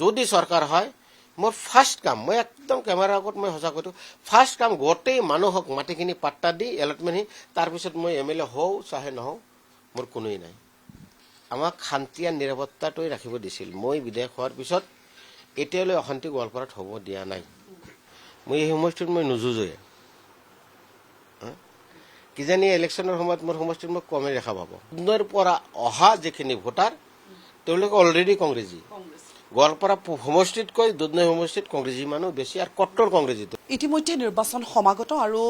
যদি চৰকাৰ হয় মোৰ ফাৰ্ষ্ট কাম মই একদম কেমেৰাৰ আগত মই সঁচা কৈছোঁ ফাৰ্ষ্ট কাম গোটেই মানুহক মাটিখিনি পাট্টা দি এলটমেণ্ট তাৰপিছত মই MLA হওঁ চাহে নহওঁ মোৰ কোনোৱেই নাই আমাক শান্তি আৰু নিৰাপত্তাটোৱে ৰাখিব দিছিল মই বিধায়ক হোৱাৰ পিছত এতিয়ালৈ অশান্তি গোৱালপাৰাত হ'ব দিয়া নাই মই এই সমষ্টিত মই নুযুঁজোৱে কিজানি ইলেকশ্যনৰ সময়ত মোৰ সমষ্টিত মই কমেই দেখা পাব পৰা অহা যিখিনি ভোটাৰ তেওঁলোকে অলৰেডি কংগ্ৰেছী গোৱালপাৰা সমষ্টিতকৈ দুধনৈ সমষ্টিত কংগ্ৰেছী মানুহ বেছি আৰু কট্টৰ কংগ্ৰেছী ইতিমধ্যে নিৰ্বাচন সমাগত আৰু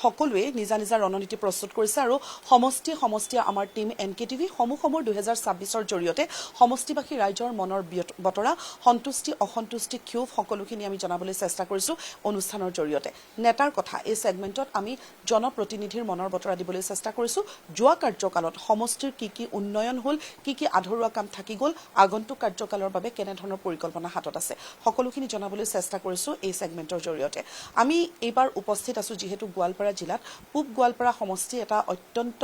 সকলোৱে নিজা নিজা ৰণনীতি প্ৰস্তুত কৰিছে আৰু সমষ্টি আমাৰ টীম NKTV সমূহ 2026ৰ জৰিয়তে সমষ্টিবাসী ৰাইজৰ মনৰ বতৰা সন্তুষ্টি অসন্তুষ্টি ক্ষোভ সকলোখিনি আমি জনাবলৈ চেষ্টা কৰিছো অনুষ্ঠানৰ জৰিয়তে নেতাৰ কথা এই সেগমেন্টত আমি জনপ্ৰতিনিধিৰ মনৰ বতৰা দিবলৈ চেষ্টা কৰিছো যোৱা কাৰ্যকালত সমষ্টিৰ কি উন্নয়ন হ'ল কি আধৰুৱা কাম থাকি গ'ল আগন্তুক কাৰ্যকালৰ বাবে কেনে ধৰণৰ পৰিকল্পনা হাতত আছে সকলোখিনি জনাবলৈ চেষ্টা কৰিছো এই সেগমেন্টৰ জৰিয়তে আমি এইবাৰ উপস্থিত আছো যেহেতু গোৱালপাৰা জিলাত পূব গোৱালপাৰা সমষ্টি এটা অত্যন্ত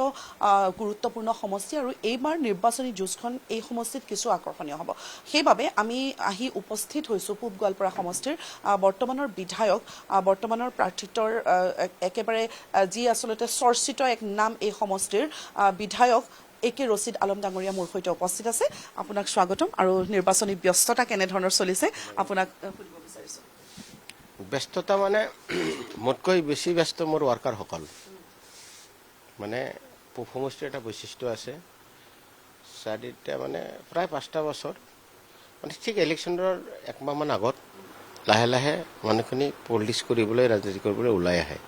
গুৰুত্বপূৰ্ণ সমষ্টি আৰু এইবাৰ নিৰ্বাচনী যুঁজখন এই সমষ্টিত কিছু আকৰ্ষণীয় হ'ব সেইবাবে আমি আহি উপস্থিত হৈছো পূব গোৱালপাৰা সমষ্টিৰ বৰ্তমানৰ বিধায়ক বৰ্তমানৰ প্ৰাৰ্থিত্বৰ একেবাৰে যি আসলতে চৰ্চিত এক নাম এই সমষ্টিৰ বিধায়ক AK ৰছিদ আলম ডাঙৰীয়া মোৰ সৈতে উপস্থিত আছে আপোনাক স্বাগতম আৰু নিৰ্বাচনী ব্যস্ততা কেনে ধৰণৰ চলিছে আপোনাক সুধিব বিচাৰিছো ব্যস্ততা মানে মোতকৈ বেছি ব্যস্ত মোৰ ৱাৰ্কাৰসকল মানে পূব সমষ্টিৰ এটা বৈশিষ্ট্য আছে চাৰিটা মানে প্ৰায় 5টা বছৰ মানে ঠিক ইলেকশ্যনৰ একমাহমান আগত লাহে লাহে মানুহখিনি পলিটিক্স কৰিবলৈ ৰাজনীতি কৰিবলৈ ওলাই আহে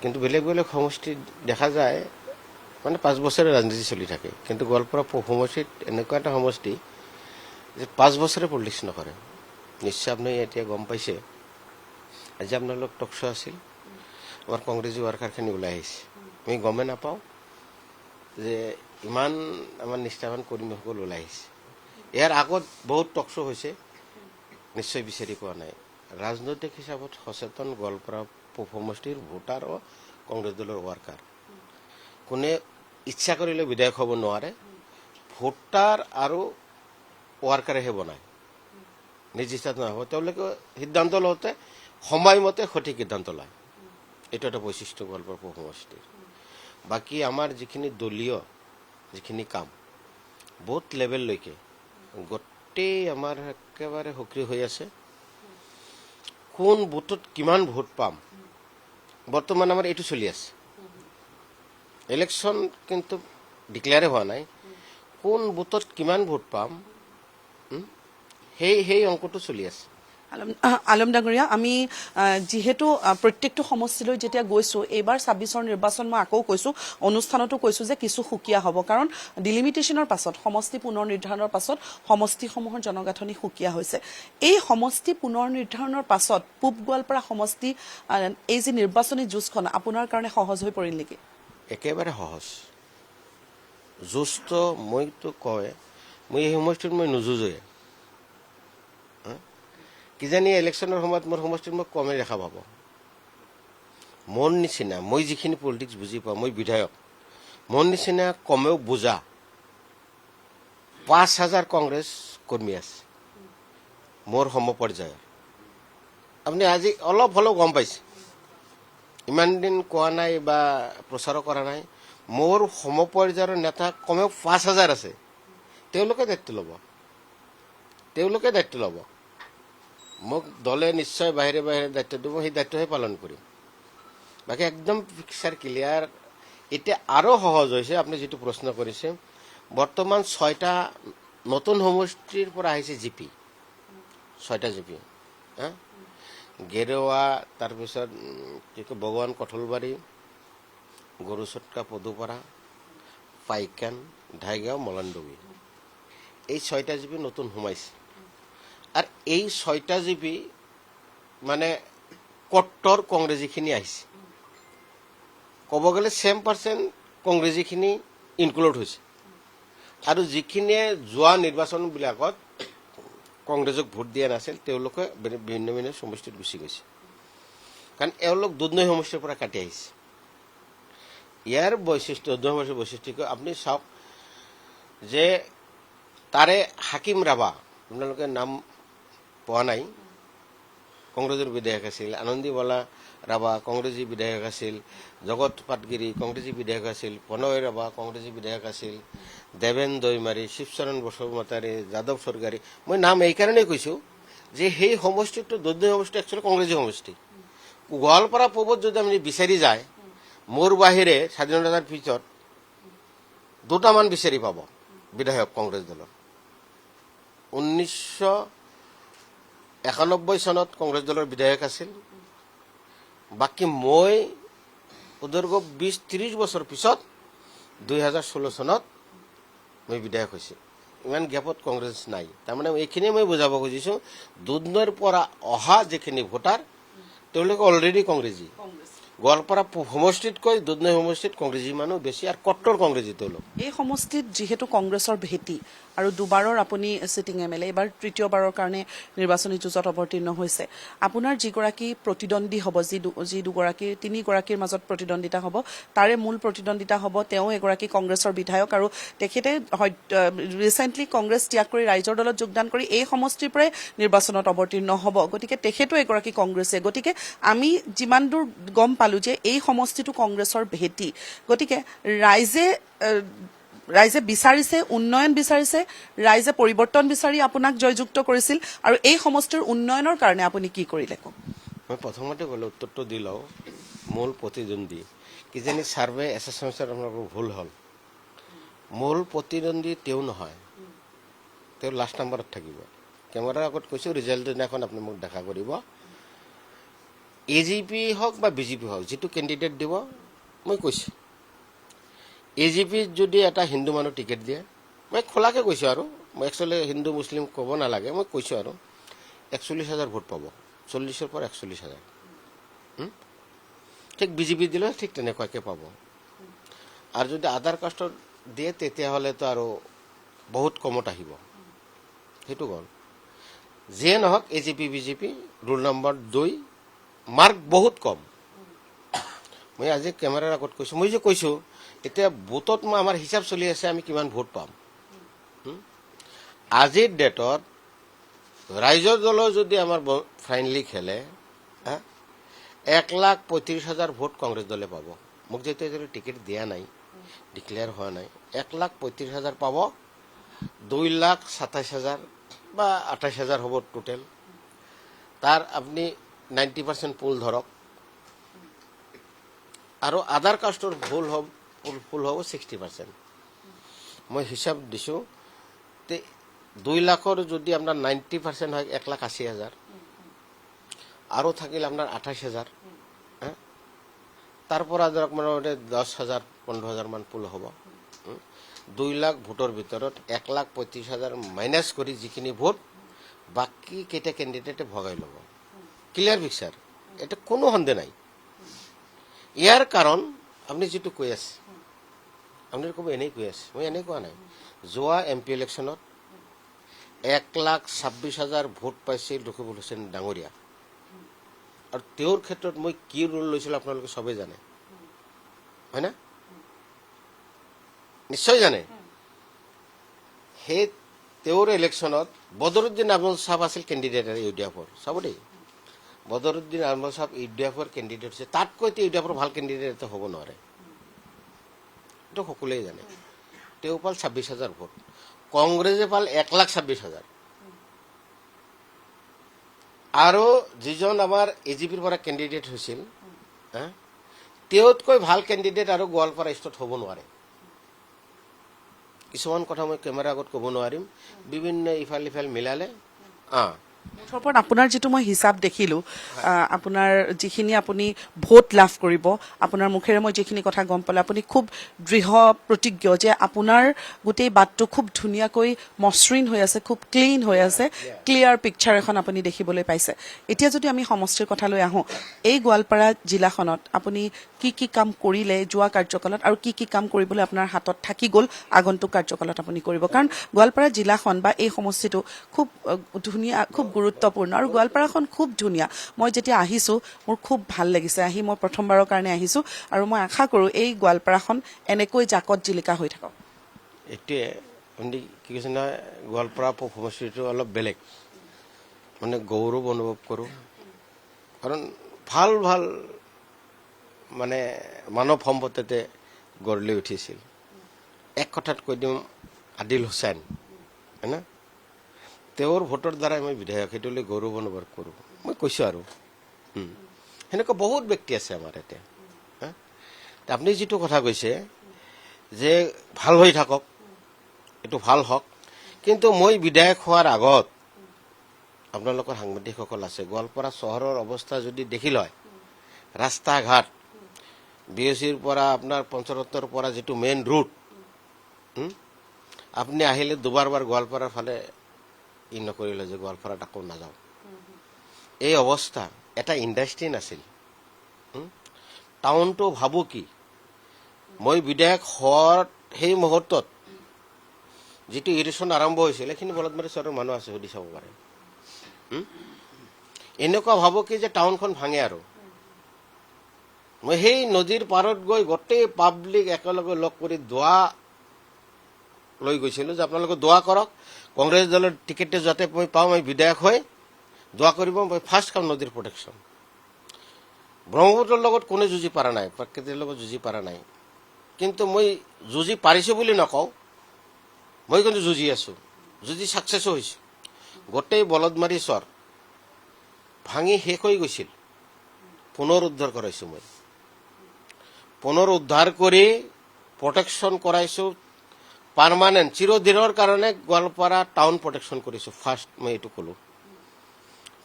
কিন্তু বেলেগ বেলেগ সমষ্টিত দেখা যায় মানে 5 বছৰে ৰাজনীতি চলি থাকে কিন্তু গোৱালপাৰা পূব সমষ্টিত এনেকুৱা এটা সমষ্টি যে 5 বছৰে পলিটিক্স নকৰে নিশ্চয় আপুনি এতিয়া গম পাইছে আজি আপোনালোক টকশ্ব আছিল আমাৰ কংগ্ৰেছী ৱাৰ্কাৰখিনি ওলাই আহিছে আমি গমে নাপাওঁ যে ইমান আমাৰ নিষ্ঠাৱান কৰ্মীসকল ওলাই আহিছে ইয়াৰ আগত বহুত টকশ্ব হৈছে নিশ্চয় বিচাৰি পোৱা নাই ৰাজনৈতিক হিচাপত সচেতন গোৱালপাৰা পূব সমষ্টিৰ ভোটাৰ আৰু কংগ্ৰেছ দলৰ ৱাৰ্কাৰ কোনে ইচ্ছা কৰিলে বিধায়ক হ'ব নোৱাৰে ভোটাৰ আৰু ৱাৰ্কাৰেহে বনায় নিজ ইচ্ছাত নহ'ব তেওঁলোকে সিদ্ধান্ত লওঁতে সময়মতে সঠিক সিদ্ধান্ত লয় এইটো এটা বৈশিষ্ট্য গোৱালপাৰা পূব সমষ্টিৰ বাকী আমাৰ যিখিনি দলীয় যিখিনি কাম বহুত লেভেললৈকে গোটেই আমাৰ একেবাৰে সক্ৰিয় হৈ আছে কোন বুথত কিমান ভোট পাম বৰ্তমান আমাৰ এইটো চলি আছে ইলেকশ্যন কিন্তু ডিক্লেয়াৰে হোৱা নাই কোন বুথত কিমান ভোট পাম সেই অংকটো চলি আছে আলম ডাঙৰীয়া আমি যেহেতু প্ৰত্যেকটো সমষ্টিলৈ যেতিয়া গৈছো এইবাৰ 26ৰ নিৰ্বাচন মই আকৌ কৈছো অনুষ্ঠানতো কৈছো যে কিছু সুকীয়া হ'ব কাৰণ ডিলিমিটেশনৰ পাছত সমষ্টি পুনৰ নিৰ্ধাৰণৰ পাছত সমষ্টিসমূহৰ জনগাঁথনি সুকীয়া হৈছে এই সমষ্টি পুনৰ নিৰ্ধাৰণৰ পাছত পূব গোৱালপাৰা সমষ্টি এই যে নিৰ্বাচনী যুঁজখন আপোনাৰ কাৰণে সহজ হৈ পৰিল নেকি একেবাৰে সহজ যুঁজটো মইতো কয় মই এই সমষ্টিত মই নুযুঁজোৱে কিজানি ইলেকশ্যনৰ সময়ত মোৰ সমষ্টিত মই কমেই দেখা পাব মোৰ নিচিনা মই যিখিনি পলিটিক্স বুজি পাওঁ মই বিধায়ক মোৰ নিচিনা কমেও বুজা 5,000 কংগ্ৰেছ কৰ্মী আছে মোৰ সমপৰ্যায়ৰ আপুনি আজি অলপ হ'লেও গম পাইছে ইমান দিন কোৱা নাই বা প্ৰচাৰো কৰা নাই মোৰ সমপৰ্যায়ৰ নেতা কমেও 5,000 আছে তেওঁলোকে দায়িত্ব ল'ব মোক দলে নিশ্চয় বাহিৰে বাহিৰে দায়িত্ব দিব সেই দায়িত্বহে পালন কৰিম বাকী একদম পিকচাৰ ক্লিয়াৰ এতিয়া আৰু সহজ হৈছে আপুনি যিটো প্ৰশ্ন কৰিছে বৰ্তমান 6টা নতুন সমষ্টিৰ পৰা আহিছে জিপি 6টা জিপি গেৰুৱা তাৰপিছত কি কয় ভগৱান কঠলবাৰী গৰুচটকা পদুপাৰা পাইকান ঢাইগাঁও মলান্দবী এই 6টা জিপি নতুন সোমাইছে আৰ এই 6টা জিপি মানে কট্টৰ কংগ্ৰেছীখিনি আহিছে ক'ব গ'লে 100% কংগ্ৰেছীখিনি ইনক্লুড হৈছে আৰু যিখিনিয়ে যোৱা নিৰ্বাচনবিলাকত কংগ্ৰেছক ভোট দিয়া নাছিল তেওঁলোকে বিভিন্ন বিভিন্ন সমষ্টিত গুচি গৈছে কাৰণ এওঁলোক দুধনৈ সমষ্টিৰ পৰা কাটি আহিছে ইয়াৰ বৈশিষ্ট্য দুধনৈ সমষ্টিৰ বৈশিষ্ট্য আপুনি চাওক যে তাৰে হাকিম ৰাভা, আপোনালোকে নাম পোৱা নাই, কংগ্ৰেছৰ বিধায়ক আছিল। আনন্দী বলা ৰাভা কংগ্ৰেছী বিধায়ক আছিল। জগত পাটগিৰি কংগ্ৰেছী বিধায়ক আছিল। প্ৰণয় ৰাভা কংগ্ৰেছী বিধায়ক আছিল। দেৱেন দৈমাৰী, শিৱচৰণ বসুমতাৰী, যাদৱ চৰকাৰী। মই নাম এইকাৰণেই কৈছোঁ যে সেই সমষ্টিটো দুধনৈ সমষ্টি একচুৱেলি কংগ্ৰেছী সমষ্টি। গোৱালপাৰা পূবত যদি আপুনি বিচাৰি যায়, মোৰ বাহিৰে স্বাধীনতাৰ পিছত দুটামান বিচাৰি পাব বিধায়ক কংগ্ৰেছ দলৰ। 1991 চনত কংগ্ৰেছ দলৰ বিধায়ক আছিল। বাকী মই সুদীৰ্ঘ 20-30 বছৰ পিছত 2016 চনত মই বিধায়ক হৈছোঁ। ইমান গেপত কংগ্ৰেছ নাই। তাৰমানে এইখিনিয়ে মই বুজাব খুজিছোঁ, দুধনৈৰ পৰা অহা যিখিনি ভোটাৰ তেওঁলোকে অলৰেডি কংগ্ৰেছী। গোৱালপাৰা সমষ্টিতকৈ দুধনৈ সমষ্টিত কংগ্ৰেছী মানুহ বেছি আৰু কট্টৰ কংগ্ৰেছী তেওঁলোক। এই সমষ্টিত যিহেতু কংগ্ৰেছৰ ভেটি আৰু দুবাৰৰ আপুনি চিটিং MLA, এইবাৰ তৃতীয়বাৰৰ কাৰণে নিৰ্বাচনী যুঁজত অৱতীৰ্ণ হৈছে, আপোনাৰ যিগৰাকী প্ৰতিদ্বন্দ্বী হ'ব, যি দুগৰাকী তিনিগৰাকীৰ মাজত প্ৰতিদ্বন্দ্বিতা হ'ব, তাৰে মূল প্ৰতিদ্বন্দ্বিতা হ'ব তেওঁ এগৰাকী কংগ্ৰেছৰ বিধায়ক আৰু তেখেতে ৰিচেণ্টলি কংগ্ৰেছ ত্যাগ কৰি ৰাইজৰ দলত যোগদান কৰি এই সমষ্টিৰ পৰাই নিৰ্বাচনত অৱতীৰ্ণ হ'ব। গতিকে তেখেতো এগৰাকী কংগ্ৰেছে। গতিকে আমি যিমান দূৰ গম পালোঁ যে এই সমষ্টিটো কংগ্ৰেছৰ ভেটি। গতিকে ৰাইজে বিচাৰিছে, উন্নয়ন বিচাৰিছে, ৰাইজে পৰিৱৰ্তন বিচাৰি আপোনাক জয়যুক্ত কৰিছিল আৰু এই সমষ্টিৰ উন্নয়নৰ কাৰণে আপুনি কি কৰিলে কওক? মই প্ৰথমতে ক'লো, উত্তৰটো দি লওঁ। মূল প্ৰতিদ্বন্দ্বী কিজানি ছাৰ্ভে এছেছমেণ্টত আপোনালোকৰ ভুল হ'ল। মূল প্ৰতিদ্বন্দ্বী তেওঁ নহয়, তেওঁ লাষ্ট নম্বৰত থাকিব। কেমেৰাৰ আগত কৈছোঁ, ৰিজাল্টৰ দিনাখন আপুনি মোক দেখা কৰিব। AGP হওক বা BJP হওক, যিটো কেণ্ডিডেট দিব, মই কৈছোঁ AGPত যদি এটা হিন্দু মানুহ টিকেট দিয়ে, মই খোলাকৈ কৈছোঁ আৰু মই একচুৱেলি হিন্দু মুছলিম ক'ব নালাগে, মই কৈছোঁ আৰু 41,000 ভোট পাব, 40,000 পৰা 41,000। ঠিক BJP দিলে ঠিক তেনেকুৱাকৈ পাব। আৰু যদি আধাৰ কাষ্টত দিয়ে তেতিয়াহ'লেতো আৰু বহুত কমত আহিব। সেইটো গ'ল। যিয়ে নহওক AGP BJP roll number 2 mark বহুত কম। মই আজি কেমেৰাৰ আগত কৈছোঁ, মই যে কৈছোঁ এতিয়া ভোটত মই আমাৰ হিচাপ চলি আছে আমি কিমান ভোট পাম। আজিৰ ডেটত ৰাইজৰ দলৰ যদি আমাৰ ফাইনেলি খেলে 1,35,000 ভোট কংগ্ৰেছ দলে পাব। মোক যেতিয়া টিকেট দিয়া নাই, ডিক্লেয়াৰ হোৱা নাই, 1,35,000 পাব। 2,27,000 বা 28,000 হ'ব টোটেল। তাৰ আপুনি 90% পোল ধৰক আৰু আধাৰ কাষ্টৰ ফুল হ'ব 60%। মই হিচাপ দিছোঁ 2 লাখৰ যদি আপোনাৰ 90% হয় 1,80,000 আৰু থাকিল আপোনাৰ 28,000। তাৰ পৰা ধৰক মোটামুটি 10,000 15,000 মান পোল হ'ব। 2 লাখ ভোটৰ ভিতৰত 1,35,000 মাইনাছ কৰি যিখিনি ভোট বাকী কেইটা কেণ্ডিডেটে ভগাই ল'ব। ক্লিয়াৰ পিকচাৰ, এটা কোনো সন্দেহ নাই। ইয়াৰ কাৰণ আপুনি যিটো কৈ আছে, আপুনি ক'ব এনেই কৈ আছে, মই এনেই কোৱা নাই। যোৱা MP ইলেকশ্যনত 1,26,000 ভোট পাইছিল ৰকিবুল হুছেইন ডাঙৰীয়া, আৰু তেওঁৰ ক্ষেত্ৰত মই কি ৰোল লৈছিলোঁ আপোনালোকে চবেই জানে, হয় না? নিশ্চয় জানে। সেই তেওঁৰ ইলেকশ্যনত বদৰুদ্দিন আজমল চাহাব আছিল কেণ্ডিডেট UDF-ৰ। চাব দেই, বদৰুদ্দিন আজমল চাহাব UDF-ৰ কেণ্ডিডেট হৈছে। তাতকৈ UDF-ৰ ভাল কেণ্ডিডেট এটা হ'ব নোৱাৰে, এইটো সকলোৱে জানে। তেওঁ পাল 26,000 ভোট, কংগ্ৰেছে পাল 1,26,000। আৰু যিজন আমাৰ AGPৰ পৰা কেণ্ডিডেট হৈছিল, তেওঁতকৈ ভাল কেণ্ডিডেট আৰু গোৱালপাৰা ইষ্টত হ'ব নোৱাৰে। কিছুমান কথা মই কেমেৰাৰ আগত ক'ব নোৱাৰিম, বিভিন্ন ইফাল সিফাল মিলালে। মুঠৰ ওপৰত আপোনাৰ যিটো মই হিচাপ দেখিলোঁ, আপোনাৰ যিখিনি আপুনি ভোট লাভ কৰিব, আপোনাৰ মুখেৰে মই যিখিনি কথা গম পালোঁ, আপুনি খুব দৃঢ় প্ৰতিজ্ঞ যে আপোনাৰ গোটেই বাটটো খুব ধুনীয়াকৈ মসৃণ হৈ আছে, খুব ক্লিন হৈ আছে, ক্লিয়াৰ পিকচাৰ এখন আপুনি দেখিবলৈ পাইছে। এতিয়া যদি আমি সমষ্টিৰ কথালৈ আহোঁ, এই গোৱালপাৰা জিলাখনত আপুনি কি কি কাম কৰিলে যোৱা কাৰ্যকালত আৰু কি কি কাম কৰিবলৈ আপোনাৰ হাতত থাকি গ'ল আগন্তুক কাৰ্যকালত আপুনি কৰিব? কাৰণ গোৱালপাৰা জিলাখন বা এই সমষ্টিটো খুব ধুনীয়া, খুব গুৰুত্বপূৰ্ণ আৰু গোৱালপাৰাখন খুব ধুনীয়া। মই যেতিয়া আহিছোঁ মোৰ খুব ভাল লাগিছে, আহি মই প্ৰথমবাৰৰ কাৰণে আহিছোঁ আৰু মই আশা কৰোঁ এই গোৱালপাৰাখন এনেকৈ জাকত জিলিকা হৈ থাকক। এইটোৱে আপুনি কি কৈছে নহয় গোৱালপাৰা পূব সমষ্টিটো অলপ বেলেগ মানে গৌৰৱ অনুভৱ কৰোঁ কাৰণ ভাল ভাল মানে মানৱ সম্পদতে গঢ় লৈ উঠিছিল এক কথাত কৈ দিওঁ আদিল হুছেইন হয় না তেওঁৰ ভোটৰ দ্বাৰাই মই বিধায়ক সেইটোলৈ গৌৰৱ অনুভৱ কৰোঁ মই কৈছোঁ আৰু সেনেকুৱা বহুত ব্যক্তি আছে আমাৰ ইয়াতে আপুনি যিটো কথা কৈছে যে ভাল হৈ থাকক এইটো ভাল হওক কিন্তু মই বিধায়ক হোৱাৰ আগত আপোনালোকৰ সাংবাদিকসকল আছে গোৱালপাৰা চহৰৰ অৱস্থা যদি দেখি লয় ৰাস্তা ঘাট BOCৰ পৰা আপোনাৰ পঞ্চৰত্নৰ পৰা যিটো মেইন ৰুট আপুনি আহিলে দুবাৰ গোৱালপাৰাৰ ফালে ই নকৰিলে যে গোৱালপাৰাত আকৌ নাযাওঁ এই অৱস্থা এটা ইণ্ডাষ্ট্ৰী নাছিল টাউনটো ভাবো কি মই বিধায়ক হোৱাৰ সেই মুহূৰ্তত যিটো ইৰিগেশ্যন আৰম্ভ হৈছিল এইখিনি বলদমাৰী চহৰৰ মানুহ আছে সুধি চাব পাৰে এনেকুৱা ভাবো কি যে টাউনখন ভাঙে আৰু মই সেই নদীৰ পাৰত গৈ গোটেই পাব্লিক একেলগে লগ কৰি দোৱা লৈ গৈছিলোঁ যে আপোনালোকে দোৱা কৰক কংগ্ৰেছ দলৰ টিকেটটো যাতে মই পাওঁ মই বিধায়ক হৈ দোৱা কৰিব মই ফাৰ্ষ্ট কাম নদীৰ প্ৰটেকশ্যন ব্ৰহ্মপুত্ৰৰ লগত কোনে যুঁজি পৰা নাই প্ৰকৃতিৰ লগত যুঁজি পৰা নাই কিন্তু মই যুঁজি পাৰিছোঁ বুলি নকওঁ মই কিন্তু যুঁজি আছোঁ যুঁজি ছাকচেছো হৈছোঁ গোটেই বলদমাৰী চৰ ভাঙি শেষ হৈ গৈছিল পুনৰ উদ্ধাৰ কৰাইছোঁ মই পুনৰ উদ্ধাৰ কৰি প্ৰটেকশ্যন কৰাইছোঁ পাৰ্মানেণ্ট চিৰদিনৰ কাৰণে গোৱালপাৰা টাউন প্ৰটেকশ্যন কৰিছোঁ ফাৰ্ষ্ট মই এইটো ক'লোঁ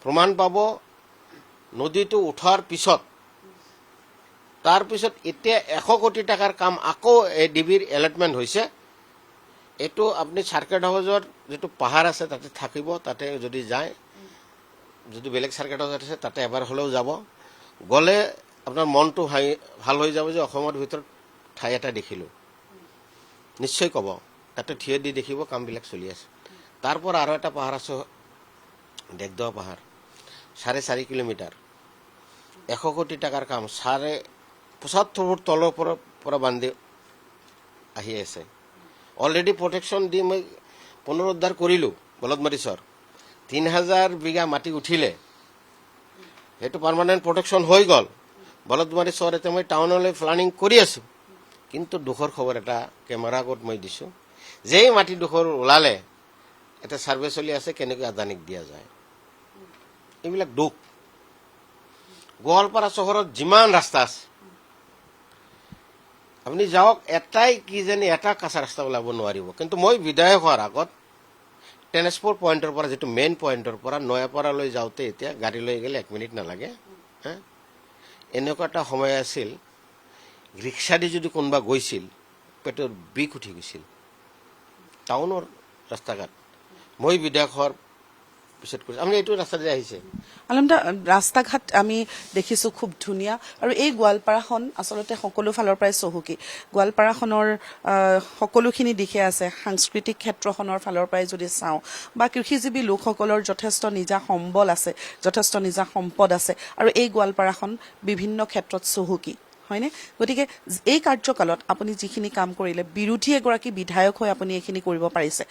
প্ৰমাণ পাব নদীটো উঠাৰ পিছত তাৰপিছত এতিয়া 100 কোটি টকাৰ কাম আকৌ ADBৰ এলটমেণ্ট হৈছে এইটো আপুনি চাৰ্কেট হাউচৰ যিটো পাহাৰ আছে তাতে থাকিব তাতে যদি যায় যদি বেলেগ চাৰ্কেট হাউচ আছে তাতে এবাৰ হ'লেও যাব গ'লে আপোনাৰ মনটো ভাল হৈ যাব যে অসমৰ ভিতৰত ঠাই এটা দেখিলোঁ নিশ্চয় ক'ব তাতে থিয় দি দেখিব কামবিলাক চলি আছে তাৰপৰা আৰু এটা পাহাৰ আছে ডেকদৱা পাহাৰ 4.5 কিলোমিটাৰ 100 কোটি টকাৰ কাম 75 ফুট তলৰ পৰা বান্ধি আহি আছে অলৰেডি প্ৰটেকশ্যন দি মই পুনৰুদ্ধাৰ কৰিলোঁ বলদমাৰী চৰ 3000 বিঘা মাটি উঠিলে সেইটো পাৰ্মানেণ্ট প্ৰটেকশ্যন হৈ গ'ল বলদমাৰী চৰ এতিয়া মই টাউনলৈ প্লানিং কৰি আছোঁ কিন্তু দুখৰ খবৰ এটা কেমেৰা আগত মই দিছোঁ যেই মাটিডোখৰ ওলালে এটা ছাৰ্ভে চলি আছে কেনেকৈ আদানীক দিয়া যায় এইবিলাক দুখ গোৱালপাৰা চহৰত যিমান ৰাস্তা আছে আপুনি যাওক এটাই কিজানি এটা কাঁচা ৰাস্তা ওলাব নোৱাৰিব কিন্তু মই বিধায়ক হোৱাৰ আগত ট্ৰেন্সপৰ্ট পইণ্টৰ পৰা যিটো মেইন পইণ্টৰ পৰা নয়াপাৰালৈ যাওঁতে এতিয়া গাড়ী লৈ গ'লে 1 মিনিট নালাগে এনেকুৱা এটা সময় আছিল ৰিক্সা দি যদি কোনোবা গৈছিল পেটৰ বিষ উঠি গৈছিল টাউনৰ ৰাস্তা ঘাট মই বিধায়ক হোৱাৰ পিছত কৰিছোঁ আপুনি এইটো ৰাস্তা দি আহিছে আলমদা ৰাস্তা ঘাট আমি দেখিছোঁ খুব ধুনীয়া আৰু এই গোৱালপাৰাখন আচলতে সকলো ফালৰ পৰাই চহকী গোৱালপাৰাখনৰ সকলোখিনি দিশে আছে সাংস্কৃতিক ক্ষেত্ৰখনৰ ফালৰ পৰাই যদি চাওঁ বা কৃষিজীৱী লোকসকলৰ যথেষ্ট নিজা সম্বল আছে যথেষ্ট নিজা সম্পদ আছে আৰু এই গোৱালপাৰাখন বিভিন্ন ক্ষেত্ৰত চহকী হয়নে গতিকে এই কাৰ্যকালত আপুনি যিখিনি কাম কৰিলে বিৰোধী এগৰাকী বিধায়ক হৈ আপুনি এইখিনি কৰিব পাৰিছে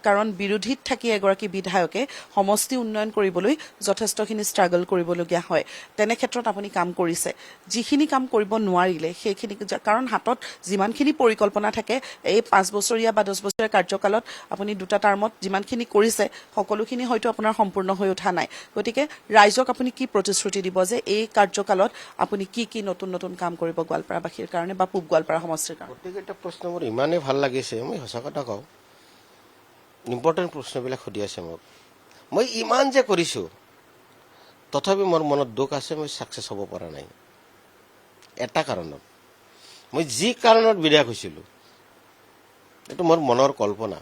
কাৰণ বিৰোধীত থাকি এগৰাকী বিধায়কে সমষ্টি উন্নয়ন কৰিবলৈ যথেষ্টখিনি ষ্ট্ৰাগল কৰিবলগীয়া হয় তেনে ক্ষেত্ৰত আপুনি কাম কৰিছে যিখিনি কাম কৰিব নোৱাৰিলে সেইখিনি কাৰণ হাতত যিমানখিনি পৰিকল্পনা থাকে এই 5 বছৰীয়া বা 10 বছৰীয়া কাৰ্যকালত আপুনি দুটা টাৰ্মত যিমানখিনি কৰিছে সকলোখিনি হয়তো আপোনাৰ সম্পূৰ্ণ হৈ উঠা নাই গতিকে ৰাইজক আপুনি কি প্ৰতিশ্ৰুতি দিব যে এই কাৰ্যকালত আপুনি কি নতুন নতুন কাম কৰিব গোৱালপাৰাবাসীৰ কাৰণে বা পূব গোৱালপাৰা সমষ্টিৰ কাৰণে গোটেইকেইটা প্ৰশ্ন মোৰ ইমানেই ভাল লাগিছে মই সঁচা কথা কওঁ ইম্পৰ্টেণ্ট প্ৰশ্নবিলাক সুধি আছে মোক মই ইমান যে কৰিছোঁ তথাপি মোৰ মনত দুখ আছে মই ছাকচেছ হ'ব পৰা নাই এটা কাৰণত মই যি কাৰণত বিধায়ক হৈছিলোঁ এইটো মোৰ মনৰ কল্পনা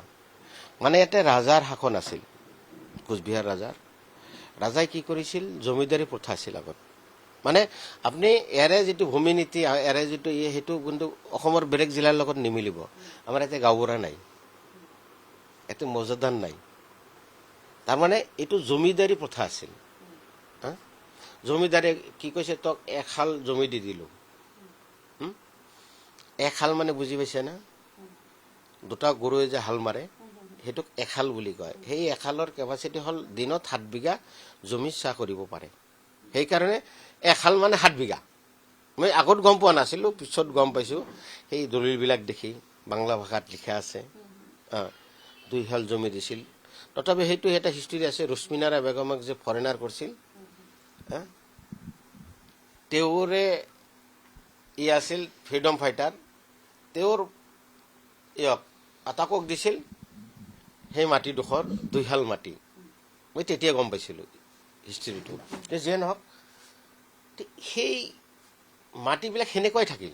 মানে ইয়াতে ৰাজাৰ শাসন আছিল কোচবিহাৰ ৰাজাই কি কৰিছিল জমিদাৰী প্ৰথা আছিল আগত মানে আপুনি এৰে যিটো ভূমি নীতি এৰে যিটো সেইটো কিন্তু অসমৰ বেলেগ জিলাৰ লগত নিমিলিব আমাৰ ইয়াতে গাঁওবুঢ়া নাই ইয়াতে মৌজাদাৰ নাই তাৰমানে এইটো জমিদাৰী প্ৰথা আছিল জমিদাৰে কি কৈছে তোক এখাল জমি দি দিলোঁ এখাল মানে বুজি পাইছে না দুটা গৰুৱে যে হাল মাৰে সেইটোক এখাল বুলি কয়। সেই এখালৰ কেপাচিটি হ'ল দিনত 7 বিঘা জমি চাহ কৰিব পাৰে। সেইকাৰণে এখাল মানে 7 বিঘা। মই আগত গম পোৱা নাছিলোঁ, পিছত গম পাইছোঁ সেই দলিলবিলাক দেখি বাংলা ভাষাত লিখা আছে। 2 হাল জমি দিছিল। তথাপি সেইটো এটা হিষ্ট্ৰী আছে। ৰুশ্মিনাৰা বেগমক যে ফৰেনাৰ কৰিছিল, তেওঁৰে আছিল ফ্ৰীডম ফাইটাৰ, তেওঁৰ আটাকক দিছিল সেই মাটিডোখৰ 2 হাল মাটি। মই তেতিয়া গম পাইছিলোঁ হিষ্ট্ৰীটো। যিয়ে নহওক সেই মাটিবিলাক সেনেকুৱাই থাকিল।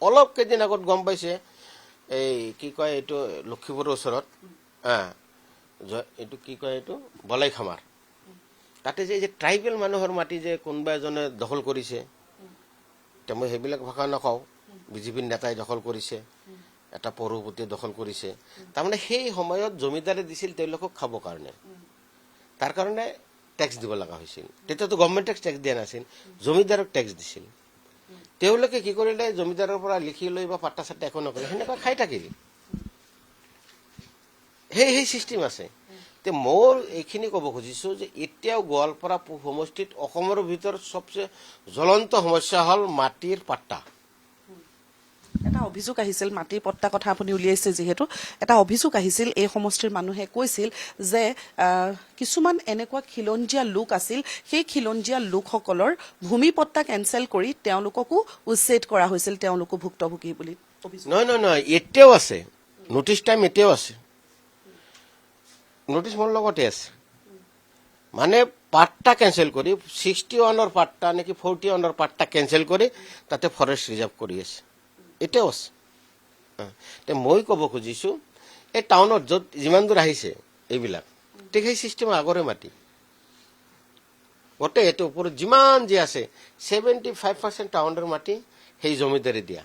অলপ কেইদিন আগত গম পাইছে এই কি কয় এইটো লক্ষীপুৰৰ ওচৰত এইটো কি কয় এইটো বলাইখামাৰ, তাতে যে ট্ৰাইবেল মানুহৰ মাটি যে কোনোবা এজনে দখল কৰিছে, মই সেইবিলাক ভাষা নকওঁ, বিজেপিৰ নেতাই দখল কৰিছে, এটা পৌৰপতিয়ে দখল কৰিছে। তাৰমানে সেই সময়ত জমিদাৰে দিছিল তেওঁলোকক খাবৰ কাৰণে, তাৰ কাৰণে টেক্স দিব লগা হৈছিল। তেতিয়াতো গভৰ্ণমেণ্টে টেক্স দিয়া নাছিল, জমিদাৰক টেক্স দিছিল। তেওঁলোকে কি কৰিলে, জমিদাৰৰ পৰা লিখি লৈ বা পাট্টা চাট্টা একো নকৰিলে, সেনেকুৱা খাই থাকিল। সেই চিষ্টেম আছে। মোৰ এইখিনি ক'ব খুজিছোঁ যে এতিয়াও গোৱালপাৰা পূব সমষ্টিত অসমৰ ভিতৰত চবচে জ্বলন্ত সমস্যা হ'ল মাটিৰ পাট্টা। এটা অভিযোগ আহিছিল, মাটিৰ পট্টা কথা আপুনি উলিয়াইছে যিহেতু, এটা অভিযোগ আহিছিল, এই সমষ্টিৰ মানুহে কৈছিল যে কিছুমান এনেকুৱা খিলঞ্জীয়া লোক আছিল, সেই খিলঞ্জীয়া লোকসকলৰ ভূমি পট্টা কেঞ্চেল কৰি তেওঁলোককো উচ্ছেদ কৰা হৈছিল, তেওঁলোকো ভুক্তভোগী বুলি অভিযোগ। নহয়, এতিয়াও আছে, নটিচ টাইম এতিয়াও আছে, নটিচ মোৰ লগতে আছে। মানে পাট্টা কেঞ্চেল কৰি 61ৰ পাট্টা নেকি 41ৰ পাট্টা কেঞ্চেল কৰি তাতে ফৰেষ্ট ৰিজাৰ্ভ কৰি আছে, এতিয়াও আছে। মই ক'ব খুজিছোঁ এই টাউনত য'ত যিমান দূৰ আহিছে এইবিলাক, ঠিক সেই চিষ্টেম আগৰে মাটি গোটেই এইটো ওপৰত যিমান যি আছে 75% টাউনৰ মাটি সেই জমিদাৰে দিয়া,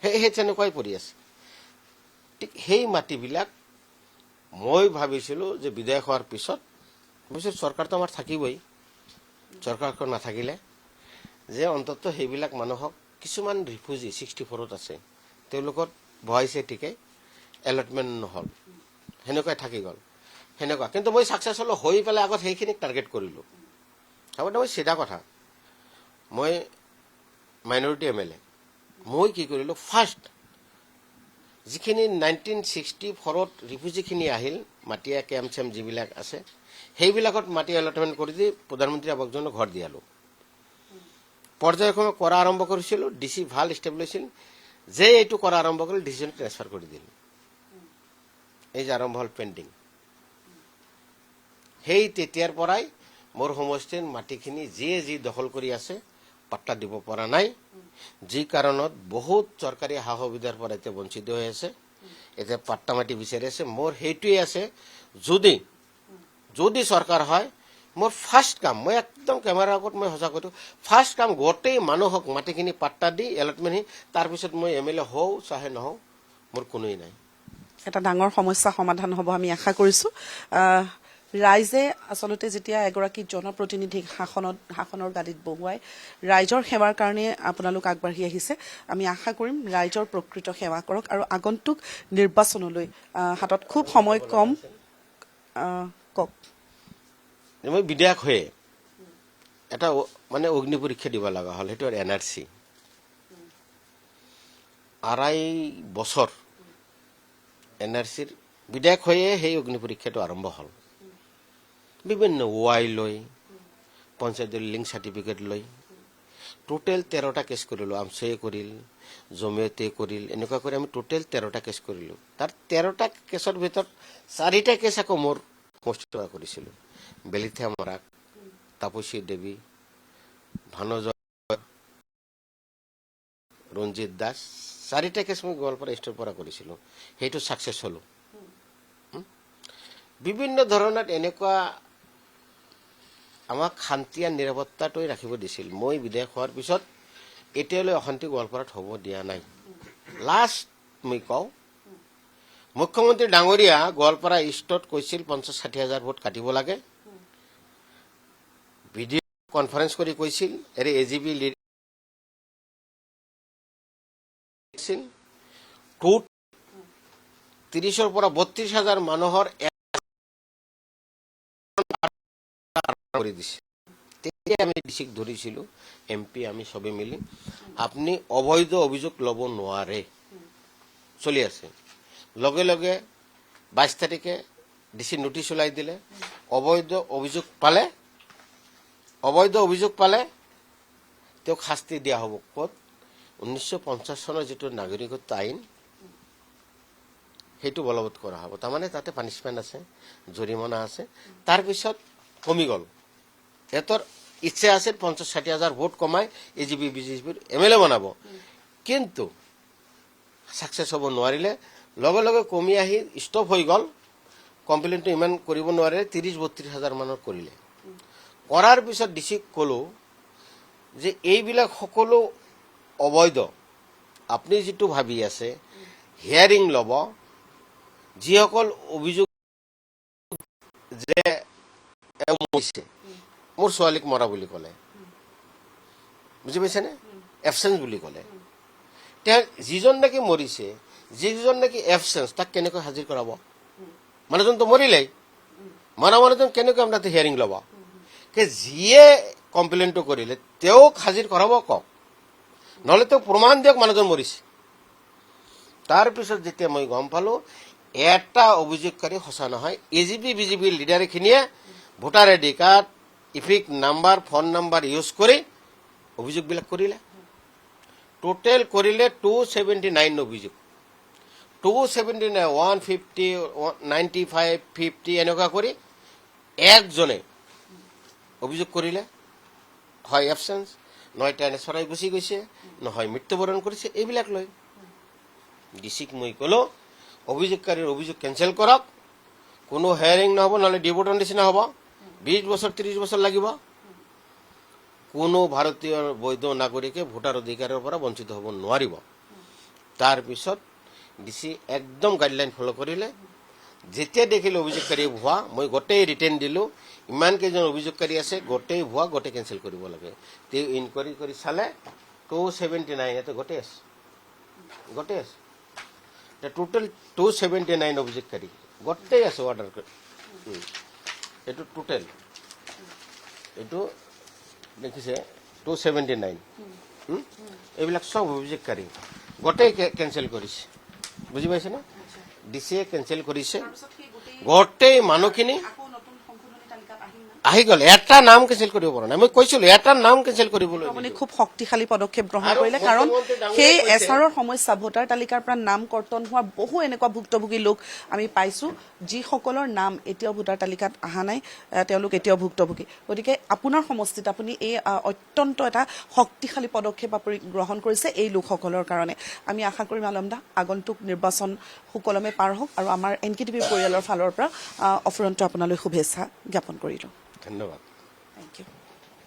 সেই তেনেকুৱাই পৰি আছে। ঠিক সেই মাটিবিলাক মই ভাবিছিলোঁ যে বিধায়ক হোৱাৰ পিছত চৰকাৰটো আমাৰ থাকিবই, চৰকাৰখন নাথাকিলে যে অন্তত সেইবিলাক মানুহক কিছুমান ৰিফিউজি 64ত আছে, তেওঁলোকক বহাইছে ঠিকে, এলটমেণ্ট নহ'ল, সেনেকুৱাই থাকি গ'ল সেনেকুৱা। কিন্তু মই ছাকচেছ হ'লো, হৈ পেলাই আগত সেইখিনিক টাৰ্গেট কৰিলোঁ। আগতে মই চিধা কথা, মই মাইনৰিটি MLA, মই কি কৰিলোঁ, ফাৰ্ষ্ট যিখিনি 1964ত ৰিফিউজিখিনি আহিল, মাটিয়া কেম্প চেম্প যিবিলাক আছে, সেইবিলাকত মাটি এলটমেণ্ট কৰি দি প্ৰধানমন্ত্ৰী আৱাস যোজনা ঘৰ দিয়ালোঁ। পৰ্যায়ক্ৰমে কৰা আৰম্ভ কৰিছিলোঁ, DC ভাল ষ্টেবল হৈছিল, যে এইটো কৰা আৰম্ভ কৰিল ডিচিজন ট্ৰেন্সফাৰ কৰি দিল। এই যে আৰম্ভ হ'ল পেইণ্টিং, সেই তেতিয়াৰ পৰাই মোৰ সমষ্টিৰ মাটিখিনি যিয়ে যি দখল কৰি আছে পাট্টা দিব পৰা নাই, যি কাৰণত বহুত চৰকাৰী সা সুবিধাৰ পৰা এতিয়া বঞ্চিত হৈ আছে, এতিয়া পাট্টা মাটি বিচাৰি আছে। মোৰ সেইটোৱে আছে, যদি চৰকাৰ হয়, মোৰ ফাৰ্ষ্ট কাম, মই একদম কেমেৰাৰ আগত মই সঁচা কৈছোঁ, ফাৰ্ষ্ট কাম গোটেই মানুহক মাটিখিনি পাট্টা দি এলটমেণ্ট, তাৰপিছত মই MLA হওঁ চাহে নহওঁ, মোৰ কোনোৱেই নাই। এটা ডাঙৰ সমস্যা সমাধান হ'ব আমি আশা কৰিছোঁ। ৰাইজে আচলতে যেতিয়া এগৰাকী জনপ্ৰতিনিধিক শাসনৰ গাদীত বহুৱাই ৰাইজৰ সেৱাৰ কাৰণে আপোনালোক আগবাঢ়ি আহিছে, আমি আশা কৰিম ৰাইজৰ প্ৰকৃত সেৱা কৰক আৰু আগন্তুক নিৰ্বাচনলৈ হাতত খুব সময় কম। কওক। মই বিধায়ক হৈয়ে এটা মানে অগ্নি পৰীক্ষা দিব লগা হ'ল, সেইটো NRC 2.5 বছৰ NRCৰ বিধায়ক হৈয়ে সেই অগ্নি পৰীক্ষাটো আৰম্ভ হ'ল। বিভিন্ন ৱাই লৈ, পঞ্চায়তৰ লিংক চাৰ্টিফিকেট লৈ টোটেল 13টা কেছ কৰিলোঁ। আমচয়ে কৰিল, জমিয়তে কৰিল, এনেকুৱা কৰি আমি টোটেল 13টা কেছ কৰিলোঁ। তাৰ 13টা কেছৰ ভিতৰত 4টা কেছ আকৌ মোৰ সমষ্টিত কৰিছিলোঁ। বেলিথিয়া মৰাক, তাপসী দেৱী, ভানুজয়, ৰঞ্জিত দাস, 4টা কেছ মই গোৱালপাৰা ইষ্টৰ পৰা কৰিছিলোঁ। সেইটো ছাকচেছ হ'লোঁ। বিভিন্ন ধৰণৰ এনেকুৱা আমাক শান্তি আৰু নিৰাপত্তাটোৱে ৰাখিব দিছিল। মই বিধায়ক হোৱাৰ পিছত এতিয়ালৈ অশান্তি গোৱালপাৰাত হ'ব দিয়া নাই। লাষ্ট মই কওঁ, মুখ্যমন্ত্ৰী ডাঙৰীয়া গোৱালপাৰা ইষ্টত কৈছিল 50-60 হাজাৰ ভোট কাটিব লাগে। ভিডিঅ' কনফাৰেন্স কৰি কৈছিল, AGP 30ৰ পৰা 32,000 মানুহৰ কৰি দিছে। তেতিয়া আমি ডিচিক ধৰিছিলো, MP আমি সবে মিলি, আপুনি অবৈধ অভিযোগ ল'ব নোৱাৰে, চলি আছে। লগে লগে 22 তাৰিখে ডিচি নোটিছ ওলাই দিলে, অবৈধ অভিযোগ পালে তেওঁক শাস্তি দিয়া হ'ব। ক'ত? 1950 চনৰ যিটো নাগৰিকত্ব আইন, সেইটো বলবৎ কৰা হ'ব। তাৰমানে তাতে পানিছমেণ্ট আছে, জৰিমনা আছে। তাৰপিছত কমি গ'ল। সিহঁতৰ ইচ্ছা আছিল 50-60,000 ভোট কমাই AGP BJPৰ MLA বনাব, কিন্তু ছাকচেছ হ'ব নোৱাৰিলে। লগে লগে কমি আহি ষ্টপ হৈ গ'ল। কমপ্লেইনটো ইমান কৰিব নোৱাৰে, 30-32,000 মানৰ কৰিলে। কৰাৰ পিছত ডিচিক ক'লো যে এইবিলাক সকলো অবৈধ। আপুনি যিটো ভাবি আছে হিয়াৰিং ল'ব, যিসকল অভিযোগ যে মৰিছে, মোৰ ছোৱালীক মৰা বুলি ক'লে, বুজি পাইছেনে? এবচেঞ্চ বুলি ক'লে। তেওঁ যিজন নেকি মৰিছে, যিজন নেকি এবচেঞ্চ, তাক কেনেকৈ হাজিৰ কৰাব? মানুহজনতো মৰিলেই, মৰা মানুহজন কেনেকৈ আপোনাৰ হিয়াৰিং ল'ব? যিয়ে কমপ্লেইনটো কৰিলে তেওঁক হাজিৰ কৰাব কওক, নহ'লে তেওঁ প্ৰমাণ দিয়ক মানুহজন মৰিছে। তাৰপিছত যেতিয়া মই গম পালো এটা অভিযোগকাৰী সঁচা নহয়, AGP BJPৰ লিডাৰখিনিয়ে voter ID card, EPIC number, phone number use কৰি অভিযোগবিলাক কৰিলে। টোটেল কৰিলে 279 অভিযোগ। 279, 150, 95, 50 এনেকুৱা কৰি একজনে অভিযোগ কৰিলে। হয় এবচেঞ্চ, নহয় ট্ৰেন্সফাৰ গুচি গৈছে, নহয় মৃত্যুবৰণ কৰিছে, এইবিলাক লৈ ডিচিক মই ক'লো অভিযোগকাৰীৰ অভিযোগ কেঞ্চেল কৰক, কোনো হেয়াৰিং নহ'ব, নহ'লে ডিভোটৰ নিচিনা হ'ব, 20 বছৰ 30 বছৰ লাগিব। কোনো ভাৰতীয় বৈধ নাগৰিকে ভোটাৰ অধিকাৰৰ পৰা বঞ্চিত হ'ব নোৱাৰিব। তাৰপিছত ডিচি একদম গাইডলাইন ফ'ল' কৰিলে। যেতিয়া দেখিলে অভিযোগকাৰী ভুৱা, মই গোটেই ৰিটাৰ্ণ দিলোঁ, ইমান কেইজন অভিযোগকাৰী আছে, গোটেই ভুৱা, গোটেই কেঞ্চেল কৰিব লাগে। তেওঁ ইনকুৱাৰী কৰি চালে 279, ইয়াতে গোটেই আছে, গোটেই আছে। টোটেল 279 অভিযোগকাৰী গোটেই আছে অৰ্ডাৰ কৰি। এইটো টোটেল, এইটো দেখিছে 279, এইবিলাক চব অভিযোগকাৰী গোটেই কেঞ্চেল কৰিছে, বুজি পাইছেনে? ডিচিয়ে কেঞ্চেল কৰিছে, গোটেই মানুহখিনি আহি গ'ল। এটা নাম কেঞ্চেল কৰিব পৰা নাই। মই কৈছিলো এটা নাম কেঞ্চেল কৰিবলৈ। আপুনি খুব শক্তিশালী পদক্ষেপ গ্ৰহণ কৰিলে, কাৰণ সেই SRৰ সমস্যা, ভোটাৰ তালিকাৰ পৰা নাম কৰ্তন হোৱা বহু এনেকুৱা ভুক্তভোগী লোক আমি পাইছো, যিসকলৰ নাম এতিয়াও ভোটাৰ তালিকাত অহা নাই, তেওঁলোক এতিয়াও ভুক্তভোগী। গতিকে আপোনাৰ সমষ্টিত আপুনি এই অত্যন্ত এটা শক্তিশালী পদক্ষেপ আপুনি গ্ৰহণ কৰিছে এই লোকসকলৰ কাৰণে। আমি আশা কৰিম আলম দা আগন্তুক নিৰ্বাচন সুকলমে পাৰ হওক, আৰু আমাৰ NKTV পৰিয়ালৰ ফালৰ পৰা অফুৰন্ত আপোনালৈ শুভেচ্ছা জ্ঞাপন কৰিলোঁ। ধন্যবাদ। Thank you.